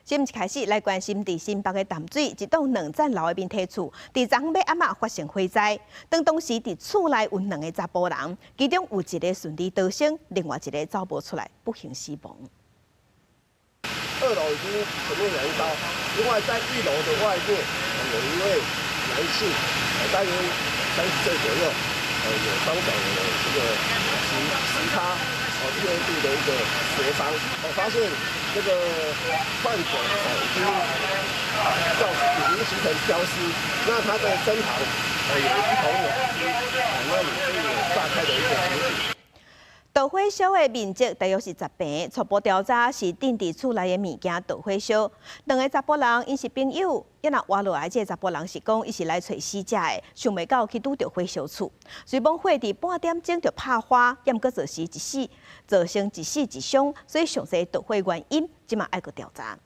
新一开始来关心伫新北的淡水一栋2层楼的面体厝，伫昨昏暗仔发生火灾。当时伫厝内有2个查甫人，其中有一个顺利逃生，另外一个走不出来，不幸死亡。2楼已经全面燃烧，另外在1楼的外面有一位男性，大约30岁左右，有双脚的这个其他轻度的一个挫伤。我发现这个患者已经形成消失，那他的身旁有一头牛，那里是有炸开的一个情形。导火烧的面积大约是10平，初步调查是定伫厝内的物件导火烧。2个查甫人因是朋友，也若活落来，这个查甫人是讲伊是来找死者的，想袂到去拄着火烧厝。随讲火伫半点钟就拍花，也毋过造成一死一伤，所以详细导火原因，即马爱去调查。